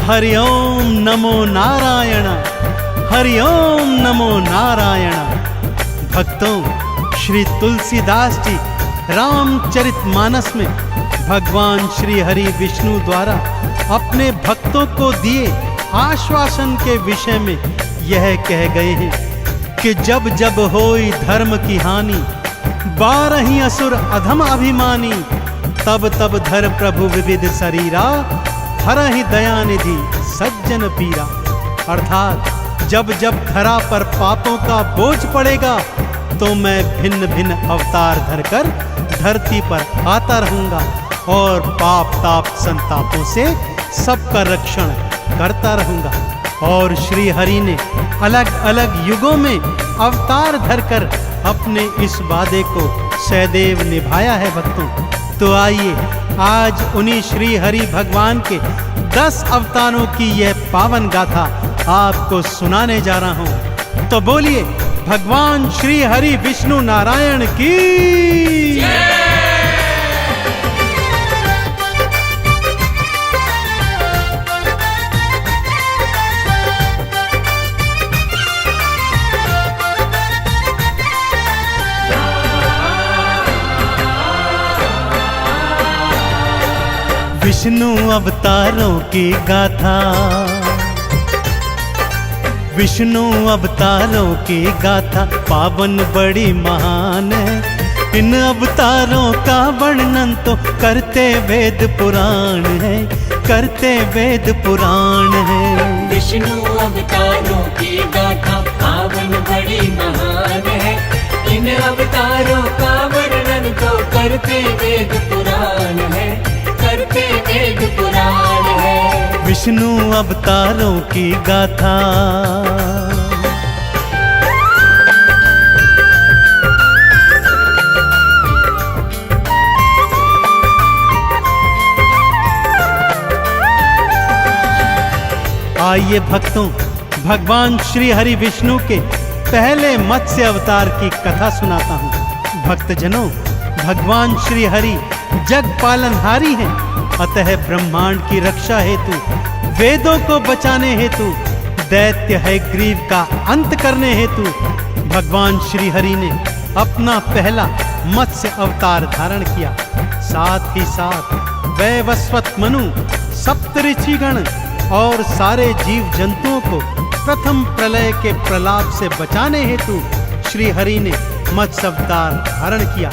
हरि ओम नमो नारायण, हरि ओम नमो नारायण। भक्तों, श्री तुलसीदास जी रामचरितमानस में भगवान श्री हरि विष्णु द्वारा अपने भक्तों को दिए आश्वासन के विषय में यह कह गए हैं कि जब जब होई धर्म की हानि, 12 असुर अधम अभिमानी, तब तब धर प्रभु विविध शरीरा, हरहि दयानिधि सज्जन पीरा। अर्थात जब जब धरा पर पापों का बोझ पड़ेगा तो मैं भिन्न भिन्न अवतार धरकर धरती पर आता रहूंगा और पाप ताप संतापों से सबका रक्षण करता रहूंगा। और श्री हरि ने अलग अलग युगों में अवतार धरकर अपने इस वादे को सदैव निभाया है। भक्तों, तो आइए आज उन्हीं श्री हरि भगवान के 10 अवतारों की यह पावन गाथा आपको सुनाने जा रहा हूं। तो बोलिए भगवान श्री हरि विष्णु नारायण की। विष्णु अवतारों की गाथा, विष्णु अवतारों की गाथा पावन बड़ी महान है। इन अवतारों का वर्णन तो करते वेद पुराण है, करते वेद पुराण है। विष्णु अवतारों की गाथा पावन बड़ी महान है। इन अवतारों का वर्णन तो करते वेद पुराण है, करते वेद पुराण है। विष्णु अवतारों की गाथा। आइए भक्तों, भगवान श्री हरि विष्णु के पहले मत्स्य अवतार की कथा सुनाता हूँ। भक्तजनों, भगवान श्री हरि जग पालनहारी हैं, अतः ब्रह्मांड की रक्षा हेतु, वेदों को बचाने हेतु, दैत्य हयग्रीव का अंत करने हेतु भगवान श्री हरि ने अपना पहला मत्स्य अवतार धारण किया। साथ ही साथ वैवस्वत मनु, सप्तऋषिगण और सारे जीव जंतुओं को प्रथम प्रलय के प्रलाप से बचाने हेतु श्री हरि ने मत्स्य अवतार धारण किया।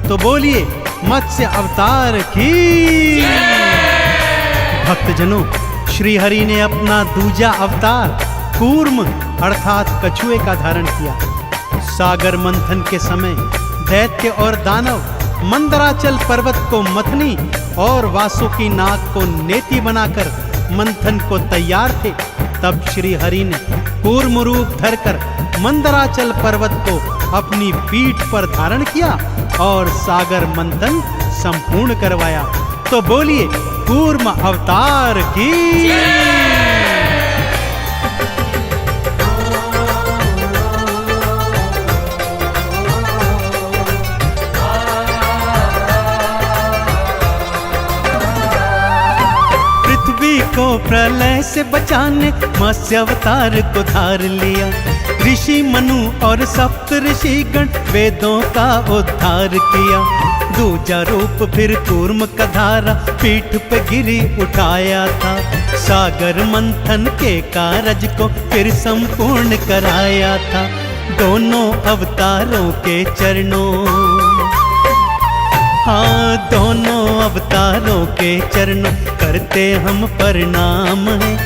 तो बोलिए मत्स्य अवतार की। भक्तजनों, श्री हरि ने अपना दूजा अवतार कूर्म अर्थात कछुए का धारण किया। सागर मंथन के समय दैत्य और दानव मंदराचल पर्वत को मथनी और वासुकी नाग को नेति बनाकर मंथन को तैयार थे। तब श्री हरि ने कूर्म रूप धरकर मंदराचल पर्वत को अपनी पीठ पर धारण किया और सागर मंथन संपूर्ण करवाया। तो बोलिए कूर्म अवतार की। पृथ्वी को प्रलय से बचाने मत्स्य अवतार को धार लिया। ऋषि मनु और सप्त ऋषिगण वेदों का उद्धार किया। दूजा रूप फिर कूर्म का धारा पीठ पे गिरी उठाया था। सागर मंथन के कारज को फिर संपूर्ण कराया था। दोनों अवतारों के चरणों, हाँ दोनों अवतारों के चरणों करते हम प्रणाम हैं।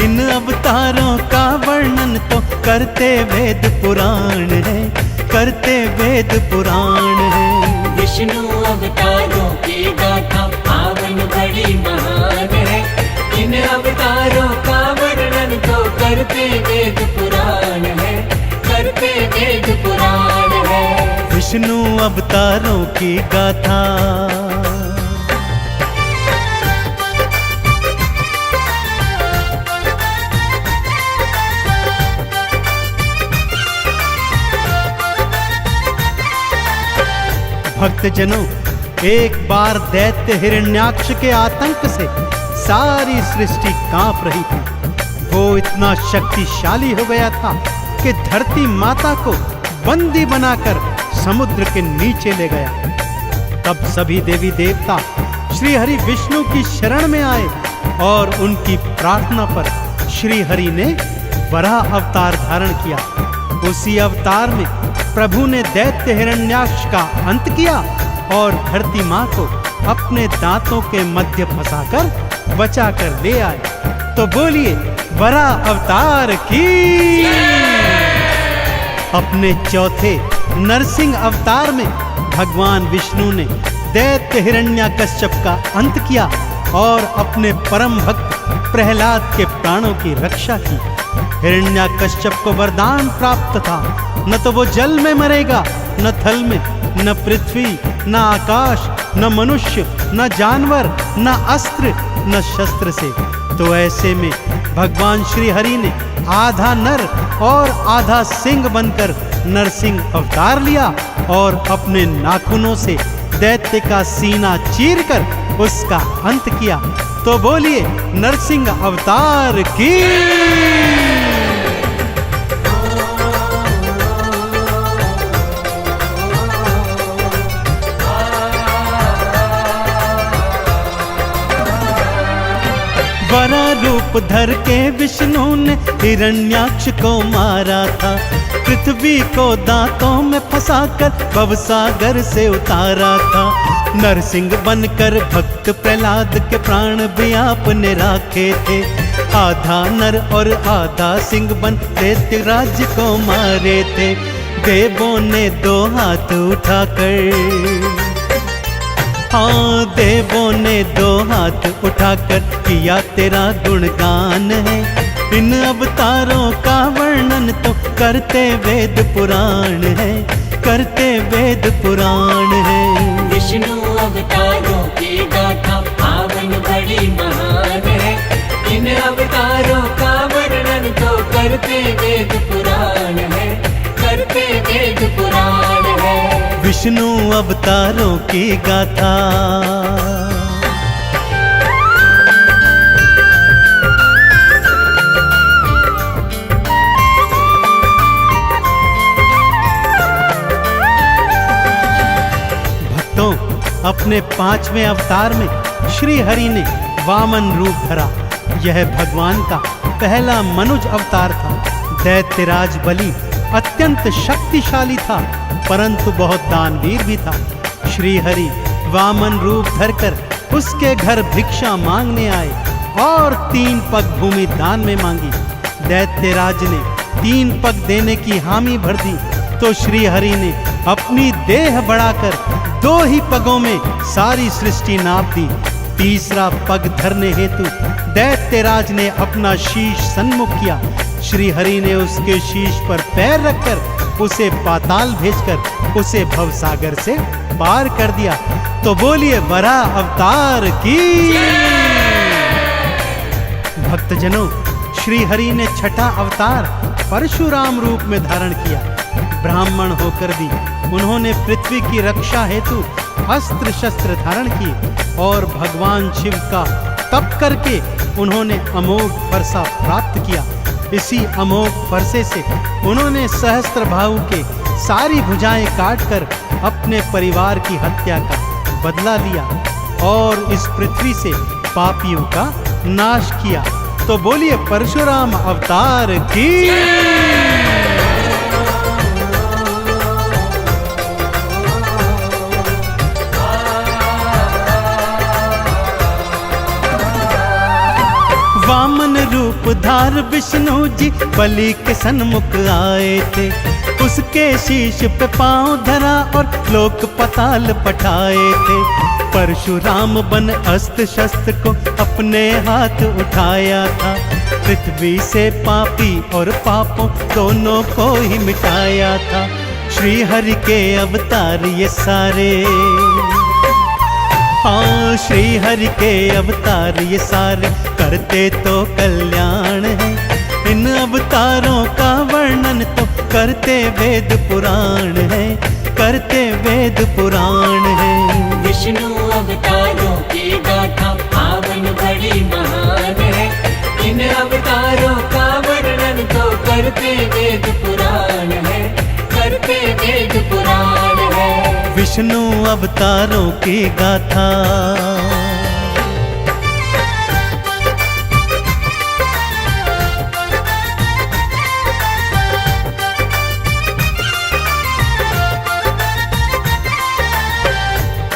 इन अवतारों का वर्णन तो करते वेद पुराण है, करते वेद पुराण है। विष्णु अवतारों की गाथा पावन बड़ी महान है। इन अवतारों का वर्णन तो करते वेद पुराण है, करते वेद पुराण है। विष्णु अवतारों की गाथा। भक्तजनों, एक बार दैत्य हिरण्याक्ष के आतंक से सारी सृष्टि कांप रही थी। वो इतना शक्तिशाली हो गया था कि धरती माता को बंदी बनाकर समुद्र के नीचे ले गया। तब सभी देवी देवता श्री हरि विष्णु की शरण में आए और उनकी प्रार्थना पर श्री हरि ने वराह अवतार धारण किया। उसी अवतार में प्रभु ने दैत्य हिरण्याक्ष का अंत किया और धरती माँ को अपने दांतों के मध्य फंसाकर बचाकर ले आए। तो बोलिए वराह अवतार की। अपने चौथे नरसिंह अवतार में भगवान विष्णु ने दैत्य हिरण्याकश्यप का अंत किया और अपने परम भक्त प्रहलाद के प्राणों की रक्षा की। हिरण्याकश्यप को वरदान प्राप्त था, न तो वो जल में मरेगा, न थल में, न पृथ्वी, न आकाश, न मनुष्य, न जानवर, न अस्त्र, न शस्त्र से। तो ऐसे में भगवान श्री हरि ने आधा नर और आधा सिंह बनकर नरसिंह अवतार लिया और अपने नाखूनों से दैत्य का सीना चीरकर उसका अंत किया। तो बोलिए नरसिंह अवतार की। वरा रूप धर के विष्णु ने हिरण्याक्ष को मारा था। पृथ्वी को दांतों में फंसाकर भवसागर से उतारा था। नरसिंह बनकर भक्त प्रहलाद के प्राण भी आपने राखे थे। आधा नर और आधा सिंह बन दैत्य राज्य को मारे थे। देवों ने दो हाथ उठाकर, हाँ देवों ने दो हाथ उठाकर किया तेरा गुणगान है। इन अवतारों का वर्णन तो करते वेद पुराण है, करते वेद पुराण है। विष्णु अवतारों की गाथा पावन बड़ी महान है। इन अवतारों का वर्णन तो करते वेद पुराण है, करते वेद पुराण है। विष्णु अवतारों की गाथा। भक्तों, अपने 5वें अवतार में श्री हरि ने वामन रूप धरा। यह भगवान का पहला मनुज अवतार था। दैत्यराज बलि अत्यंत शक्तिशाली था, परंतु बहुत दानवीर भी था। श्री हरि वामन रूप धरकर उसके घर भिक्षा मांगने आए और 3 पग भूमि दान में मांगी। दैत्यराज ने 3 पग देने की हामी भर दी, तो श्री हरि ने अपनी देह बढ़ाकर 2 ही पगों में सारी सृष्टि नाप दी। तीसरा पग धरने हेतु दैत्यराज ने अपना शीश सन्मुख किया। श्री हरि ने उसके शीश पर पैर रखकर उसे पाताल भेजकर उसे भवसागर से पार कर दिया। तो बोलिए वराह अवतार की। भक्तजनों, श्री हरि ने छठा अवतार परशुराम रूप में धारण किया। ब्राह्मण होकर भी उन्होंने पृथ्वी की रक्षा हेतु अस्त्र शस्त्र धारण किए और भगवान शिव का तप करके उन्होंने अमोघ फरसा प्राप्त किया। इसी अमोघ फरसे से उन्होंने सहस्त्रबाहु के सारी भुजाएं काटकर अपने परिवार की हत्या का बदला लिया और इस पृथ्वी से पापियों का नाश किया। तो बोलिए परशुराम अवतार की। वामन रूप धार विष्णु जी बलि के सन्मुख आए थे। उसके शीश पे पांव धरा और लोक पताल पठाए थे। परशुराम बन अस्त्र शस्त्र को अपने हाथ उठाया था। पृथ्वी से पापी और पापों दोनों को ही मिटाया था। श्री हरि के अवतार ये सारे, हाँ श्री हरि के अवतार ये सारे करते तो कल्याण है। इन अवतारों का वर्णन तो करते वेद पुराण है, करते वेद पुराण है। विष्णु अवतारों की गाथा पावन पावन बड़ी महान है। इन अवतारों का वर्णन तो करते वेद पुराण है, करते वेद पुराण है। विष्णु अवतारों की गाथा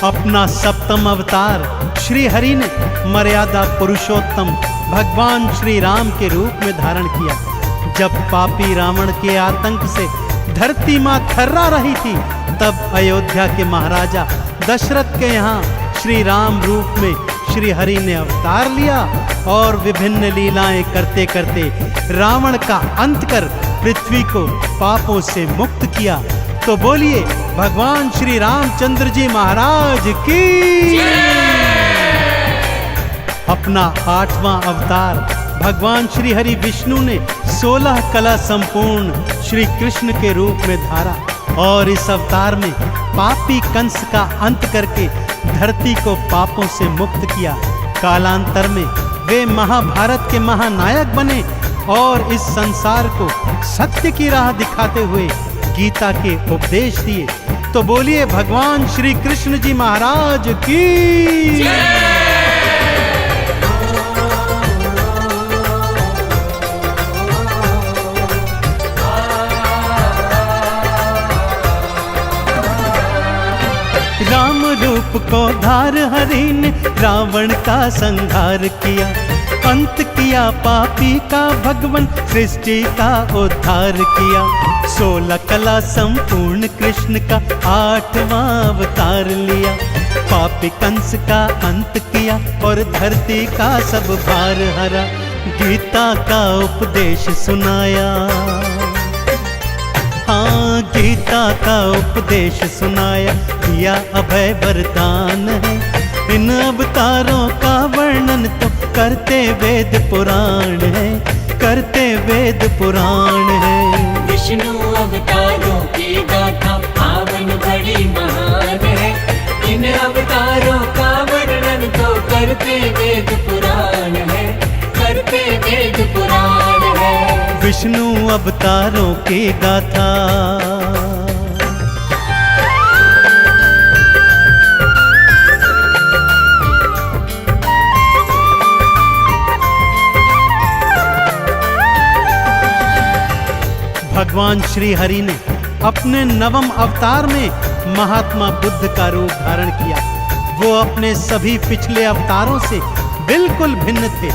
अपना सप्तम अवतार श्री हरि ने मर्यादा पुरुषोत्तम भगवान श्री राम के रूप में धारण किया। जब पापी रावण के आतंक से धरती मां थर्रा रही थी, तब अयोध्या के महाराजा दशरथ के यहाँ श्री राम रूप में श्री हरि ने अवतार लिया और विभिन्न लीलाएं करते करते रावण का अंत कर पृथ्वी को पापों से मुक्त किया। तो बोलिए भगवान श्री रामचंद्र जी महाराज की। अपना 8वां अवतार भगवान श्री हरि विष्णु ने 16 कला संपूर्ण श्री कृष्ण के रूप में धारा और इस अवतार में पापी कंस का अंत करके धरती को पापों से मुक्त किया। कालांतर में वे महाभारत के महानायक बने और इस संसार को सत्य की राह दिखाते हुए गीता के उपदेश दिए। तो बोलिए भगवान श्री कृष्ण जी महाराज की। राम रूप को धार हरि ने रावण का संहार किया, अंत किया पापी का भगवान सृष्टि का उद्धार किया। 16 कला संपूर्ण कृष्ण का 8वां अवतार लिया, पापी कंस का अंत किया और धरती का सब भार हरा। गीता का उपदेश सुनाया, हाँ गीता का उपदेश सुनाया, दिया अभय वरदान है। इन अवतारों का वर्णन तो करते वेद पुराण है, करते वेद पुराण है। विष्णु अवतारों की गाथा पावन बड़ी महान है। इन अवतारों का वर्णन तो करते वेद पुराण है, करते वेद पुराण है। विष्णु अवतारों की गाथा भगवान श्री हरि ने अपने 9वें अवतार में महात्मा बुद्ध का रूप धारण किया। वो अपने सभी पिछले अवतारों से बिल्कुल भिन्न थे।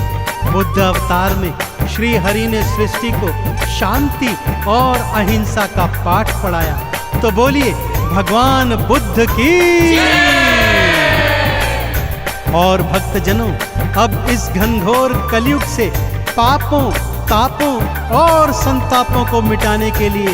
बुद्ध अवतार में श्री हरि ने सृष्टि को शांति और अहिंसा का पाठ पढ़ाया। तो बोलिए भगवान बुद्ध की। और भक्तजनों, अब इस घनघोर कलयुग से पापों तापों और संतापों को मिटाने के लिए,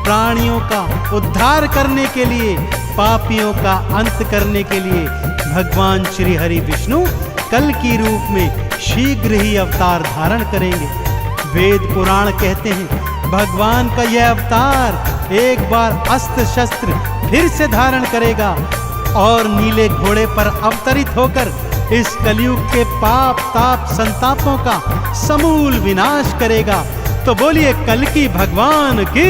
प्राणियों का उद्धार करने के लिए, पापियों का अंत करने के लिए भगवान श्री हरि विष्णु कल की रूप में शीघ्र ही अवतार धारण करेंगे। वेद पुराण कहते हैं भगवान का यह अवतार एक बार अस्त्र शस्त्र फिर से धारण करेगा और नीले घोड़े पर अवतरित होकर इस कलयुग के पाप ताप संतापों का समूल विनाश करेगा। तो बोलिए कल्कि भगवान की।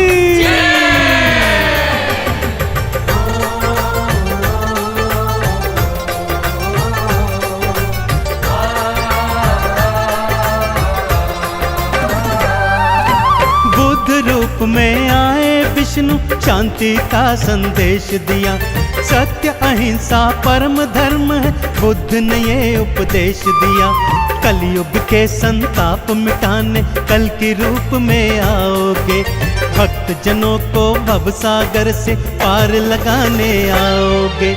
बुद्ध रूप में आए विष्णु शांति का संदेश दिया। सत्य अहिंसा परम धर्म है, बुद्ध ने ये उपदेश दिया। कलयुग के संताप मिटाने कल के रूप में आओगे, भक्त जनों को भव सागर से पार लगाने आओगे।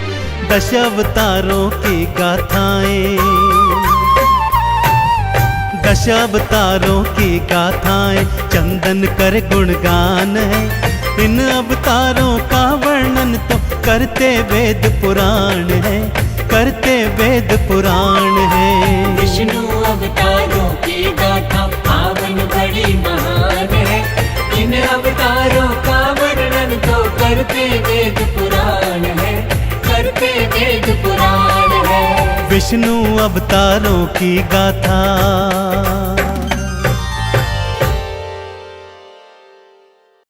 10 अवतारों की गाथाएं, 10 अवतारों की गाथाएं चंदन कर गुणगान है। इन अवतारों का वर्णन तो करते वेद पुराण है, करते वेद पुराण है। विष्णु अवतारों की गाथा पावन बड़ी महान है। इन अवतारों का वर्णन तो करते वेद पुराण है, करते वेद पुराण है। विष्णु अवतारों की गाथा।